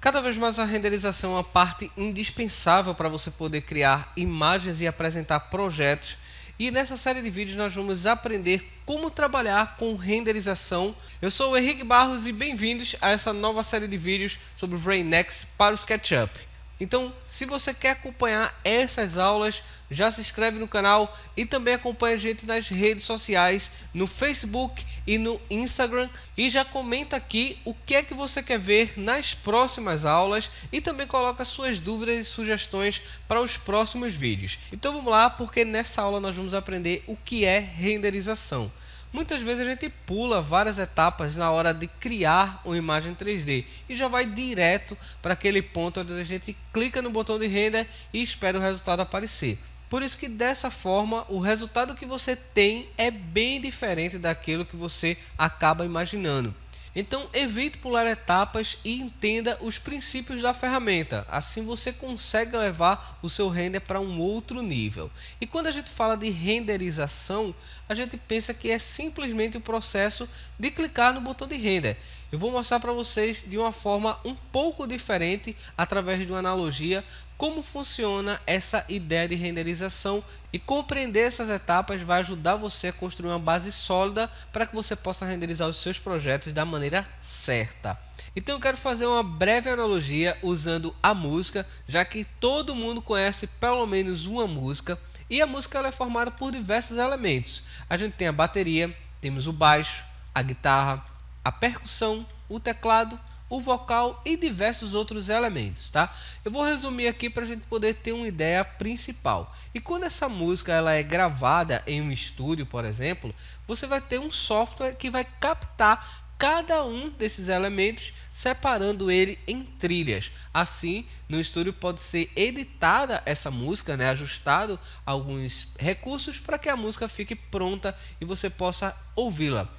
Cada vez mais a renderização é uma parte indispensável para você poder criar imagens e apresentar projetos. E nessa série de vídeos nós vamos aprender como trabalhar com renderização. Eu sou o Henrique Barros e bem-vindos a essa nova série de vídeos sobre o VRayNext para o SketchUp. Então, se você quer acompanhar essas aulas, já se inscreve no canal e também acompanha a gente nas redes sociais, no Facebook e no Instagram. E já comenta aqui o que é que você quer ver nas próximas aulas e também coloca suas dúvidas e sugestões para os próximos vídeos. Então vamos lá, porque nessa aula nós vamos aprender o que é renderização. Muitas vezes a gente pula várias etapas na hora de criar uma imagem 3D e já vai direto para aquele ponto onde a gente clica no botão de render e espera o resultado aparecer. Por isso que dessa forma o resultado que você tem é bem diferente daquilo que você acaba imaginando. Então evite pular etapas e entenda os princípios da ferramenta, assim você consegue levar o seu render para um outro nível. E quando a gente fala de renderização, a gente pensa que é simplesmente o processo de clicar no botão de render. Eu vou mostrar para vocês de uma forma um pouco diferente, através de uma analogia, como funciona essa ideia de renderização, e compreender essas etapas vai ajudar você a construir uma base sólida para que você possa renderizar os seus projetos da maneira certa. Então eu quero fazer uma breve analogia usando a música, já que todo mundo conhece pelo menos uma música, e a música ela é formada por diversos elementos. A gente tem a bateria, temos o baixo, a guitarra, a percussão, o teclado, o vocal e diversos outros elementos, tá? Eu vou resumir aqui para a gente poder ter uma ideia principal. E quando essa música ela é gravada em um estúdio, por exemplo, você vai ter um software que vai captar cada um desses elementos, separando ele em trilhas. Assim, no estúdio pode ser editada essa música, ajustado alguns recursos para que a música fique pronta e você possa ouvi-la.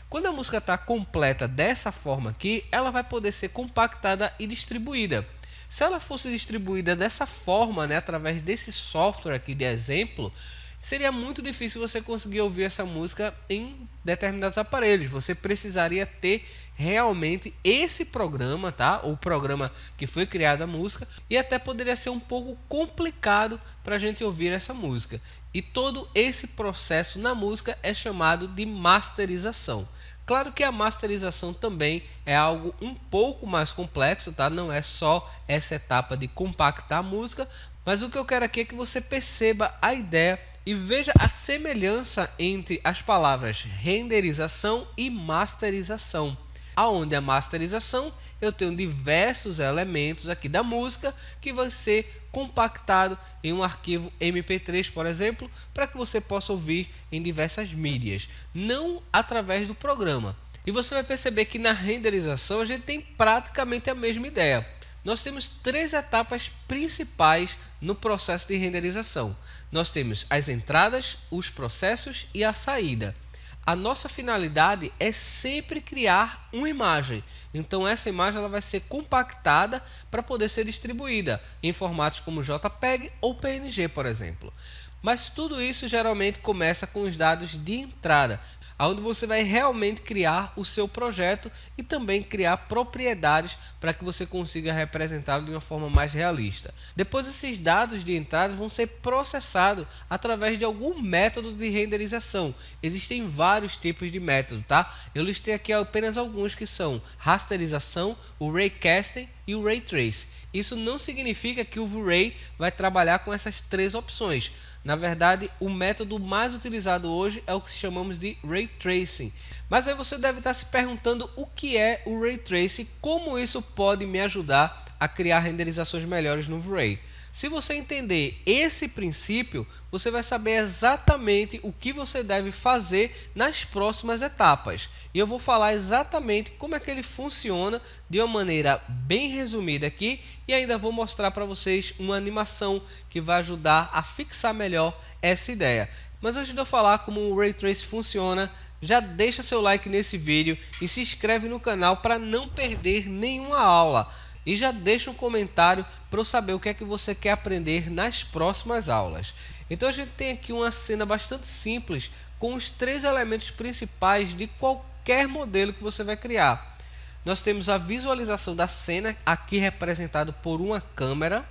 Quando a música está completa dessa forma aqui, ela vai poder ser compactada e distribuída. Se ela fosse distribuída dessa forma, através desse software aqui de exemplo, seria muito difícil você conseguir ouvir essa música em determinados aparelhos. Você precisaria ter realmente esse programa, tá? O programa que foi criado a música, e até poderia ser um pouco complicado para a gente ouvir essa música. E todo esse processo na música é chamado de masterização. Claro que a masterização também é algo um pouco mais complexo, tá? Não é só essa etapa de compactar a música, mas o que eu quero aqui é que você perceba a ideia e veja a semelhança entre as palavras renderização e masterização. Aonde a masterização eu tenho diversos elementos aqui da música que vai ser compactado em um arquivo MP3, por exemplo, para que você possa ouvir em diversas mídias, não através do programa. E você vai perceber que na renderização a gente tem praticamente a mesma ideia. Nós temos três etapas principais no processo de renderização. Nós temos as entradas, os processos e a saída. A nossa finalidade é sempre criar uma imagem. Então essa imagem ela vai ser compactada para poder ser distribuída em formatos como JPEG ou PNG, por exemplo. Mas tudo isso geralmente começa com os dados de entrada, onde você vai realmente criar o seu projeto e também criar propriedades para que você consiga representá-lo de uma forma mais realista. Depois esses dados de entrada vão ser processados através de algum método de renderização. Existem vários tipos de método, tá? Eu listei aqui apenas alguns, que são rasterização, o raycasting e o ray trace. Isso não significa que o V-Ray vai trabalhar com essas três opções. Na verdade, o método mais utilizado hoje é o que chamamos de Ray Tracing. Mas aí você deve estar se perguntando o que é o Ray Tracing e como isso pode me ajudar a criar renderizações melhores no V-Ray. Se você entender esse princípio, você vai saber exatamente o que você deve fazer nas próximas etapas. E eu vou falar exatamente como é que ele funciona de uma maneira bem resumida aqui, e ainda vou mostrar para vocês uma animação que vai ajudar a fixar melhor essa ideia. Mas antes de eu falar como o Ray Trace funciona, já deixa seu like nesse vídeo e se inscreve no canal para não perder nenhuma aula. E já deixa um comentário para eu saber o que é que você quer aprender nas próximas aulas. Então a gente tem aqui uma cena bastante simples com os três elementos principais de qualquer modelo que você vai criar. Nós temos a visualização da cena, aqui representado por uma câmera.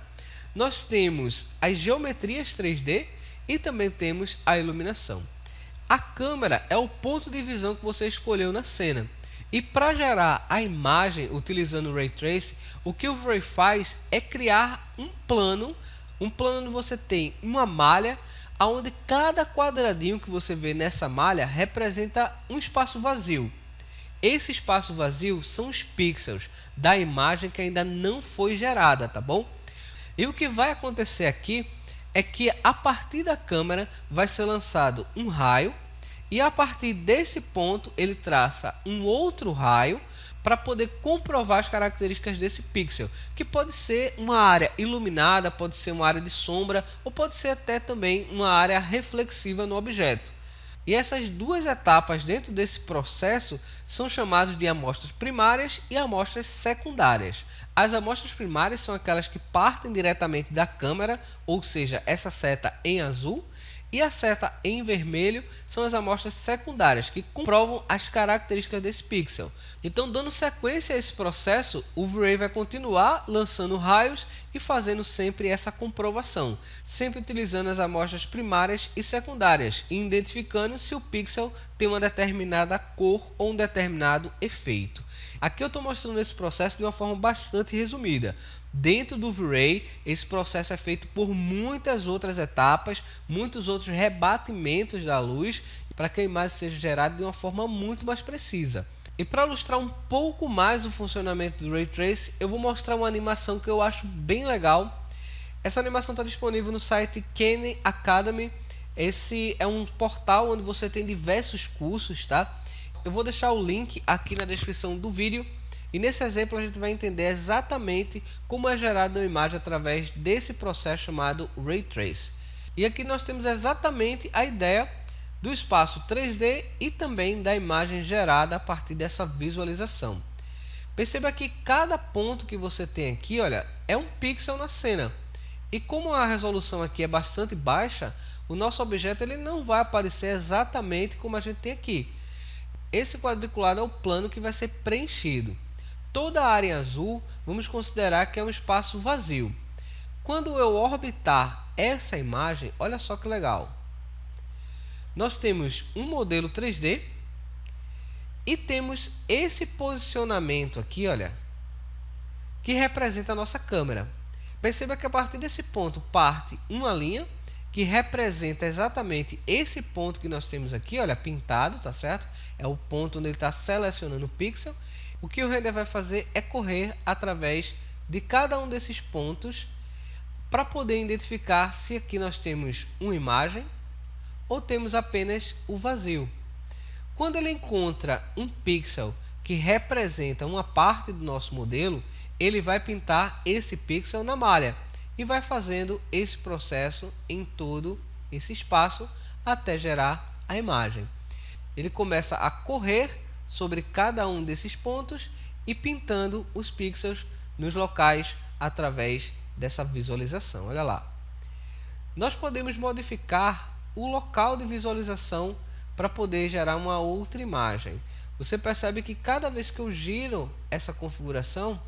Nós temos as geometrias 3D e também temos a iluminação. A câmera é o ponto de visão que você escolheu na cena. E para gerar a imagem utilizando o Ray Tracing, o que o V-Ray faz é criar um plano onde você tem uma malha, onde cada quadradinho que você vê nessa malha representa um espaço vazio. Esse espaço vazio são os pixels da imagem que ainda não foi gerada, tá bom? E o que vai acontecer aqui é que a partir da câmera vai ser lançado um raio e a partir desse ponto ele traça um outro raio para poder comprovar as características desse pixel, que pode ser uma área iluminada, pode ser uma área de sombra ou pode ser até também uma área reflexiva no objeto. E essas duas etapas dentro desse processo são chamadas de amostras primárias e amostras secundárias. As amostras primárias são aquelas que partem diretamente da câmera, ou seja, essa seta em azul, e a seta em vermelho são as amostras secundárias, que comprovam as características desse pixel. Então, dando sequência a esse processo, o V-Ray vai continuar lançando raios e fazendo sempre essa comprovação, sempre utilizando as amostras primárias e secundárias, e identificando se o pixel tem uma determinada cor ou um determinado efeito. Aqui eu estou mostrando esse processo de uma forma bastante resumida. Dentro do V-Ray, esse processo é feito por muitas outras etapas, muitos outros rebatimentos da luz, para que a imagem seja gerada de uma forma muito mais precisa. E para ilustrar um pouco mais o funcionamento do Ray Tracing, eu vou mostrar uma animação que eu acho bem legal. Essa animação está disponível no site Khan Academy. Esse é um portal onde você tem diversos cursos, tá? Eu vou deixar o link aqui na descrição do vídeo. E nesse exemplo a gente vai entender exatamente como é gerada uma imagem através desse processo chamado Ray Tracing. E aqui nós temos exatamente a ideia do espaço 3D e também da imagem gerada a partir dessa visualização. Perceba que cada ponto que você tem aqui, olha, é um pixel na cena. E como a resolução aqui é bastante baixa, o nosso objeto ele não vai aparecer exatamente como a gente tem aqui. Esse quadriculado é o plano que vai ser preenchido. Toda a área azul, vamos considerar que é um espaço vazio. Quando eu orbitar essa imagem, olha só que legal. Nós temos um modelo 3D e temos esse posicionamento aqui, olha, que representa a nossa câmera. Perceba que a partir desse ponto parte uma linha que representa exatamente esse ponto que nós temos aqui, olha, pintado, tá certo? É o ponto onde ele está selecionando o pixel. O que o render vai fazer é correr através de cada um desses pontos para poder identificar se aqui nós temos uma imagem ou temos apenas o vazio. Quando ele encontra um pixel que representa uma parte do nosso modelo, ele vai pintar esse pixel na malha e vai fazendo esse processo em todo esse espaço até gerar a imagem. Ele começa a correr sobre cada um desses pontos e pintando os pixels nos locais através dessa visualização. Olha lá. Nós podemos modificar o local de visualização para poder gerar uma outra imagem. Você percebe que cada vez que eu giro essa configuração,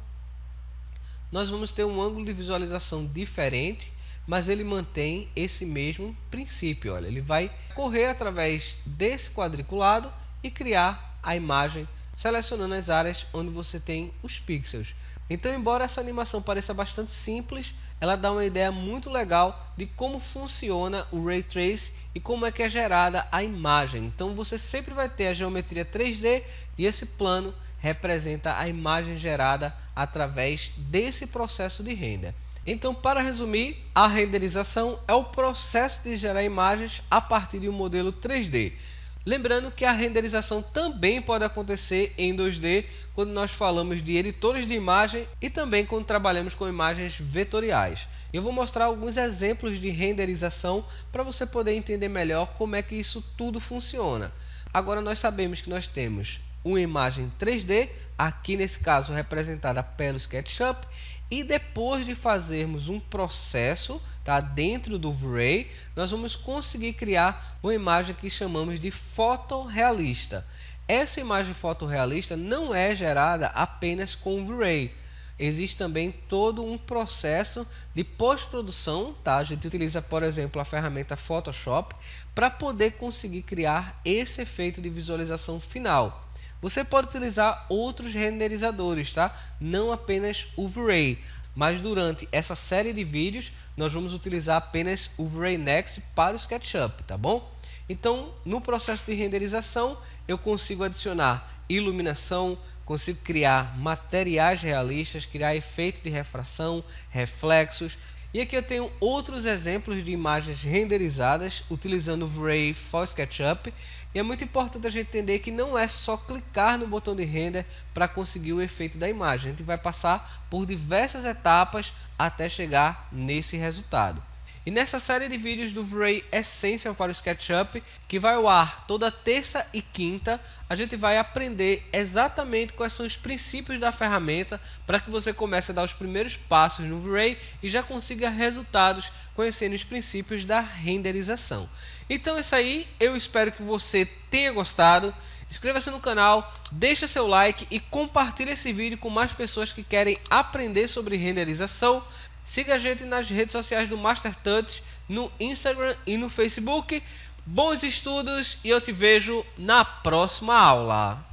nós vamos ter um ângulo de visualização diferente, mas ele mantém esse mesmo princípio. Olha, ele vai correr através desse quadriculado e criar a imagem, selecionando as áreas onde você tem os pixels. Então, embora essa animação pareça bastante simples, ela dá uma ideia muito legal de como funciona o Ray Tracing e como é que é gerada a imagem. Então, você sempre vai ter a geometria 3D e esse plano representa a imagem gerada através desse processo de render. Então, para resumir, a renderização é o processo de gerar imagens a partir de um modelo 3D. Lembrando que a renderização também pode acontecer em 2D quando nós falamos de editores de imagem e também quando trabalhamos com imagens vetoriais. Eu vou mostrar alguns exemplos de renderização para você poder entender melhor como é que isso tudo funciona. Agora nós sabemos que nós temos uma imagem 3D, aqui nesse caso representada pelo SketchUp, e depois de fazermos um processo, tá, dentro do V-Ray, nós vamos conseguir criar uma imagem que chamamos de fotorrealista. essa imagem fotorrealista não é gerada apenas com o V-Ray. Existe também todo um processo de pós-produção, tá? A gente utiliza, por exemplo, a ferramenta Photoshop para poder conseguir criar esse efeito de visualização final. Você pode utilizar outros renderizadores, tá? Não apenas o V-Ray, mas durante essa série de vídeos nós vamos utilizar apenas o V-Ray Next para o SketchUp, tá bom? Então, no processo de renderização, eu consigo adicionar iluminação, consigo criar materiais realistas, criar efeito de refração, reflexos. E aqui eu tenho outros exemplos de imagens renderizadas utilizando o V-Ray for SketchUp. E é muito importante a gente entender que não é só clicar no botão de render para conseguir o efeito da imagem. A gente vai passar por diversas etapas até chegar nesse resultado. E nessa série de vídeos do V-Ray Essential para o SketchUp, que vai ao ar toda terça e quinta, a gente vai aprender exatamente quais são os princípios da ferramenta para que você comece a dar os primeiros passos no V-Ray e já consiga resultados conhecendo os princípios da renderização. Então é isso aí, eu espero que você tenha gostado. Inscreva-se no canal, deixa seu like e compartilhe esse vídeo com mais pessoas que querem aprender sobre renderização. Siga a gente nas redes sociais do Master Tuts, no Instagram e no Facebook. Bons estudos e eu te vejo na próxima aula.